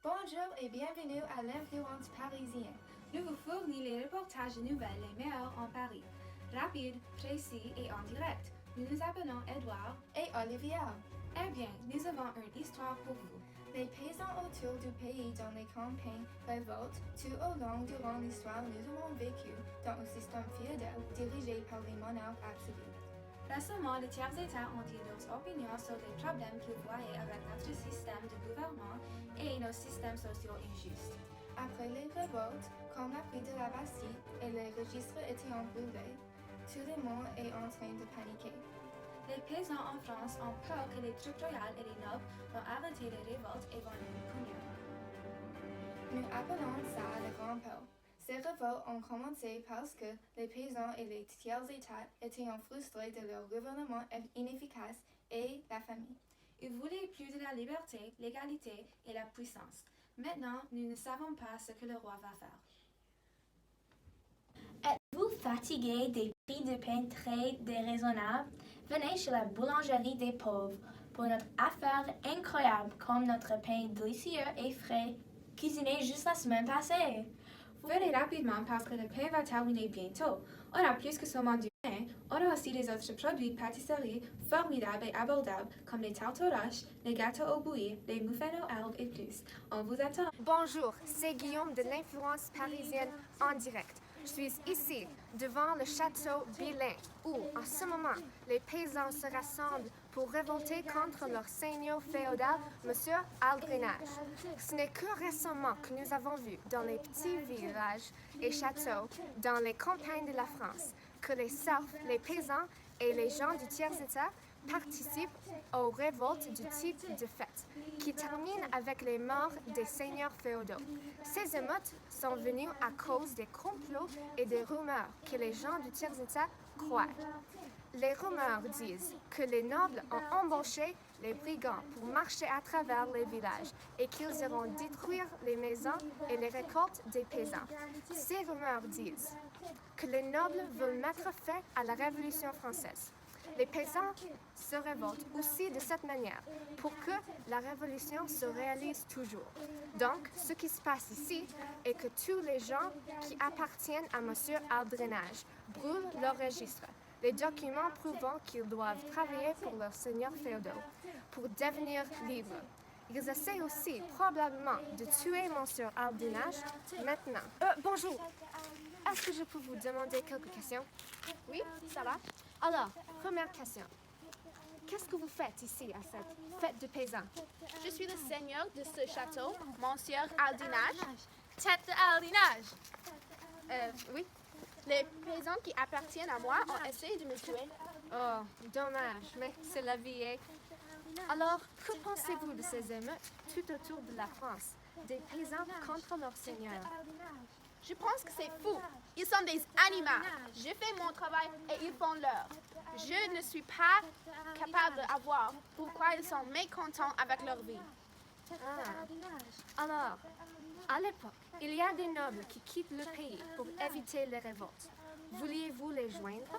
Bonjour et bienvenue à l'Influence parisienne. Nous vous fournissons les reportages de nouvelles les meilleurs en Paris. Rapide, précis et en direct. Nous nous appelons Edouard et Olivia. Eh bien, nous avons une histoire pour vous. Les paysans autour du pays dans les campagnes révoltent. Tout au long durant l'histoire, nous avons vécu dans un système féodal dirigé par les monarques absolus. Récemment, les tiers-États ont dit leurs opinions sur les problèmes qu'ils voyaient avec notre système de gouvernement et nos systèmes sociaux injustes. Après les révoltes, comme la prise de la Bastille et les registres étaient brûlés, tout le monde est en train de paniquer. Les paysans en France ont peur que les troupes royales et les nobles vont arrêter les révoltes et vont nous punir. Nous appelons ça le grand peur. Ces révoltes ont commencé parce que les paysans et les tiers-États étaient frustrés de leur gouvernement inefficace et la famine. Ils voulaient plus de la liberté, l'égalité et la puissance. Maintenant, nous ne savons pas ce que le roi va faire. Êtes-vous fatigué des prix de pain très déraisonnables? Venez chez la boulangerie des pauvres pour notre affaire incroyable comme notre pain délicieux et frais, cuisiné juste la semaine passée. Venez rapidement parce que le pain va terminer bientôt. On a plus que seulement du pain, on a aussi des autres produits pâtisserie formidables et abordables comme les tartes aux roches, les gâteaux au bouilli, les muffins aux algues et plus. On vous attend. Bonjour, c'est Guillaume de l'Influence parisienne en direct. Je suis ici, devant le château Billain, où, en ce moment, les paysans se rassemblent pour révolter contre leur seigneur féodal, M. Aldrenage. Ce n'est que récemment que nous avons vu dans les petits villages et châteaux, dans les campagnes de la France, que les serfs, les paysans et les gens du tiers-État participent aux révoltes du type de fête, qui terminent avec les morts des seigneurs féodaux. Ces émeutes sont venues à cause des complots et des rumeurs que les gens du tiers-État croient. Les rumeurs disent que les nobles ont embauché les brigands pour marcher à travers les villages et qu'ils iront détruire les maisons et les récoltes des paysans. Ces rumeurs disent que les nobles veulent mettre fin à la Révolution française. Les paysans se révoltent aussi de cette manière pour que la révolution se réalise toujours. Donc, ce qui se passe ici est que tous les gens qui appartiennent à M. Aldrenage brûlent leur registre, les documents prouvant qu'ils doivent travailler pour leurs seigneurs féodaux pour devenir libres. Ils essaient aussi probablement de tuer M. Aldrenage maintenant. Bonjour, est-ce que je peux vous demander quelques questions? Oui, ça va. Alors, première question. Qu'est-ce que vous faites ici à cette fête de paysans? Je suis le seigneur de ce château, Monsieur Aldrenage. Tête de Aldrenage. Oui. Les paysans qui appartiennent à moi ont essayé de me tuer. Oh, dommage, mais c'est la vie, hein? Alors, que pensez-vous de ces émeutes tout autour de la France, des paysans contre leur seigneur? Je pense que c'est fou. Ils sont des animaux. Je fais mon travail et ils font leur. Je ne suis pas capable de voir pourquoi ils sont mécontents avec leur vie. Alors, à l'époque, il y a des nobles qui quittent le pays pour éviter les révoltes. Vouliez-vous les joindre?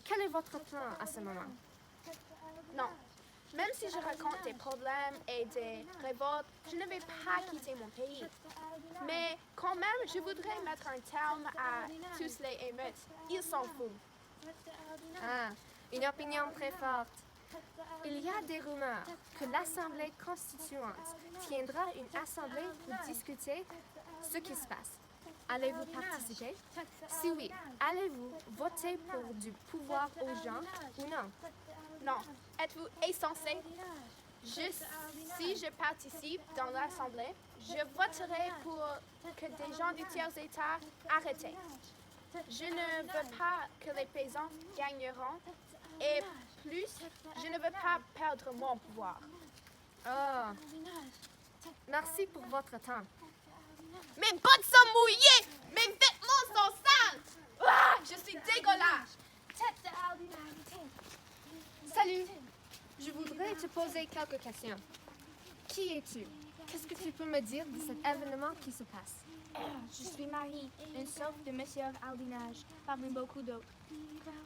Quel est votre plan à ce moment? Non. Même si je raconte des problèmes et des révoltes, je ne vais pas quitter mon pays. Mais quand même, je voudrais mettre un terme à tous les émeutes. Ils s'en foutent. Une opinion très forte. Il y a des rumeurs que l'Assemblée constituante tiendra une assemblée pour discuter ce qui se passe. Allez-vous participer? Si oui, allez-vous voter pour du pouvoir aux gens ou non? Non. Êtes-vous insensé? Si je participe dans l'Assemblée, je voterai pour que des gens du tiers-État arrêtent. Je ne veux pas que les paysans gagneront et plus, je ne veux pas perdre mon pouvoir. Oh, merci pour votre temps. Mes bottes sont mouillées! Mes vêtements sont sales! Ah, je suis dégueulasse! Salut, je voudrais te poser quelques questions. Qui es-tu? Qu'est-ce que tu peux me dire de cet événement qui se passe? Je suis Marie, une sœur de Monsieur Aldinage, parmi beaucoup d'autres.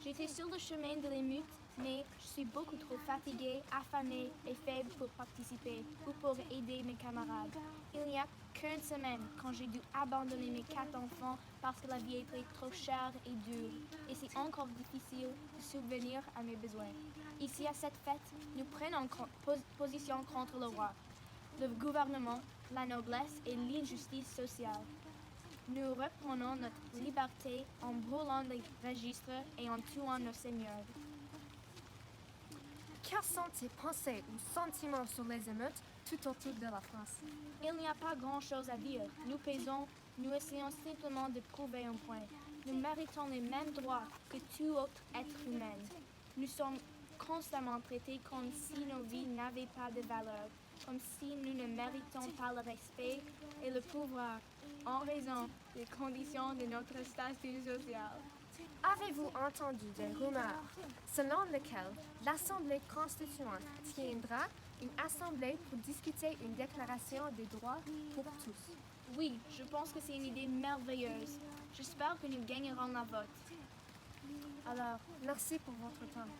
J'étais sur le chemin de l'émeute, mais je suis beaucoup trop fatiguée, affamée et faible pour participer ou pour aider mes camarades. Il n'y a qu'une semaine quand j'ai dû abandonner mes 4 enfants parce que la vie était trop chère et dure, et c'est encore difficile de subvenir à mes besoins. Ici, à cette fête, nous prenons position contre le roi, le gouvernement, la noblesse et l'injustice sociale. Nous reprenons notre liberté en brûlant les registres et en tuant nos seigneurs. Quelles sont tes pensées ou sentiments sur les émeutes tout autour de la France? Il n'y a pas grand-chose à dire. Nous pesons, nous essayons simplement de prouver un point. Nous méritons les mêmes droits que tout autre être humain. Nous sommes constamment traités comme si nos vies n'avaient pas de valeur, comme si nous ne méritons pas le respect et le pouvoir en raison des conditions de notre statut social. Avez-vous entendu des rumeurs selon lesquelles l'Assemblée constituante tiendra une assemblée pour discuter une déclaration des droits pour tous? Oui, je pense que c'est une idée merveilleuse. J'espère que nous gagnerons la vote. Alors, merci pour votre temps.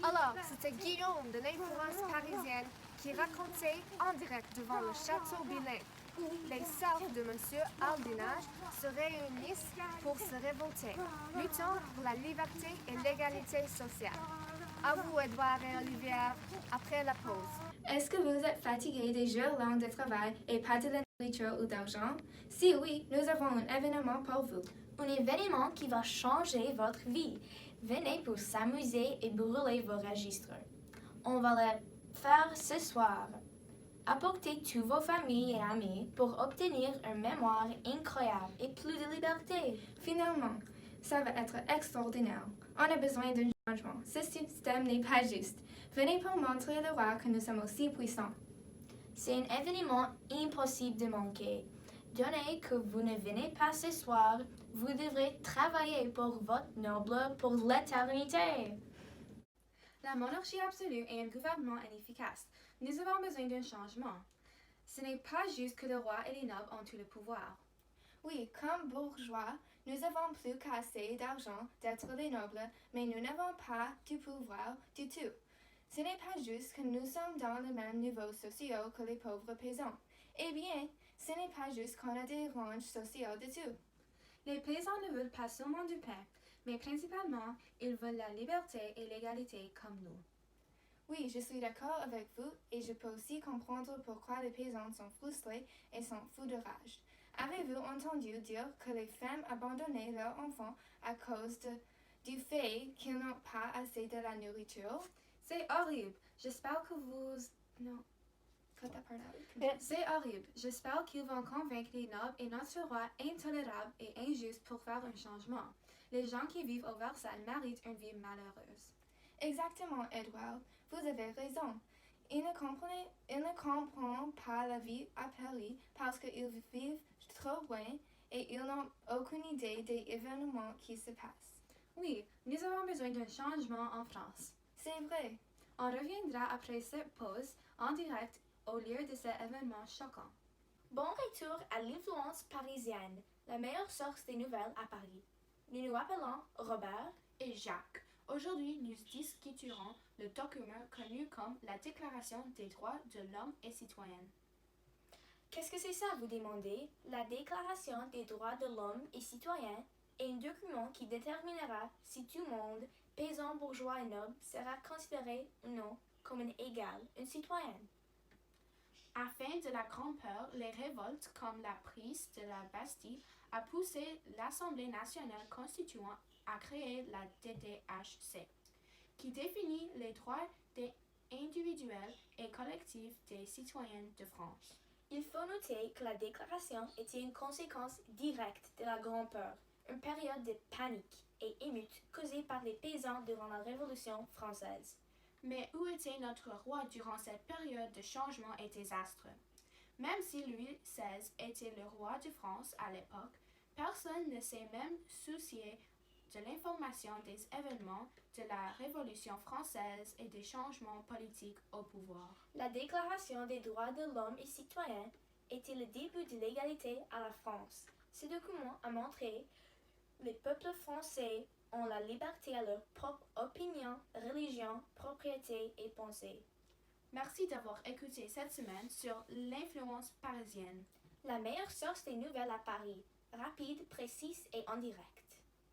Alors, c'était Guillaume de l'Influence parisienne qui racontait en direct devant le château Billain où les sœurs de Monsieur Aldinage se réunissent pour se révolter, luttant pour la liberté et l'égalité sociale. À vous, Edouard et Olivier, après la pause. Est-ce que vous êtes fatigué des jours longs de travail et pas de la nourriture ou d'argent? Si oui, nous avons un événement pour vous. Un événement qui va changer votre vie. Venez pour s'amuser et brûler vos registres. On va le faire ce soir. Apportez toutes vos familles et amis pour obtenir un mémoire incroyable et plus de liberté. Finalement, ça va être extraordinaire. On a besoin d'un changement. Ce système n'est pas juste. Venez pour montrer au roi que nous sommes aussi puissants. C'est un événement impossible de manquer. Donnez que vous ne venez pas ce soir, vous devrez travailler pour votre noble pour l'éternité. La monarchie absolue est un gouvernement inefficace. Nous avons besoin d'un changement. Ce n'est pas juste que le roi et les nobles ont tout le pouvoir. Oui, comme bourgeois, nous avons plus qu'assez d'argent d'être les nobles, mais nous n'avons pas du pouvoir du tout. Ce n'est pas juste que nous sommes dans le même niveau social que les pauvres paysans. Eh bien, ce n'est pas juste qu'on a des ranges sociales de tout. Les paysans ne veulent pas seulement du pain, mais principalement, ils veulent la liberté et l'égalité comme nous. Oui, je suis d'accord avec vous et je peux aussi comprendre pourquoi les paysans sont frustrés et sont fous de rage. Avez-vous entendu dire que les femmes abandonnaient leurs enfants à cause du fait qu'ils n'ont pas assez de la nourriture? C'est horrible. J'espère que vous... Non. C'est horrible. J'espère qu'ils vont convaincre les nobles et notre roi intolérable et injuste pour faire un changement. Les gens qui vivent au Versailles méritent une vie malheureuse. Exactement, Edouard. Vous avez raison. Ils ne comprennent pas la vie à Paris parce qu'ils vivent trop loin et ils n'ont aucune idée des événements qui se passent. Oui, nous avons besoin d'un changement en France. C'est vrai. On reviendra après cette pause en direct au lieu de cet événement choquant. Bon retour à l'Influence parisienne, la meilleure source des nouvelles à Paris. Nous nous appelons Robert et Jacques. Aujourd'hui, nous discuterons le document connu comme la Déclaration des droits de l'homme et citoyen. Qu'est-ce que c'est ça, vous demandez? La Déclaration des droits de l'homme et citoyen est un document qui déterminera si tout le monde, paysan, bourgeois et noble, sera considéré ou non comme un égal, un citoyen. Afin de la grande peur, les révoltes comme la prise de la Bastille a poussé l'Assemblée nationale constituante à créer la DDHC, qui définit les droits individuels et collectifs des citoyens de France. Il faut noter que la déclaration était une conséquence directe de la Grande Peur, une période de panique et émeute causée par les paysans durant la Révolution française. Mais où était notre roi durant cette période de changement et désastre? Même si Louis XVI était le roi de France à l'époque, personne ne s'est même soucié de l'information des événements de la Révolution française et des changements politiques au pouvoir. La Déclaration des droits de l'homme et citoyen était le début de l'égalité à la France. Ce document a montré que les peuples français ont la liberté à leur propre opinion, religion, propriété et pensée. Merci d'avoir écouté cette semaine sur l'influence parisienne. La meilleure source des nouvelles à Paris, rapide, précise et en direct.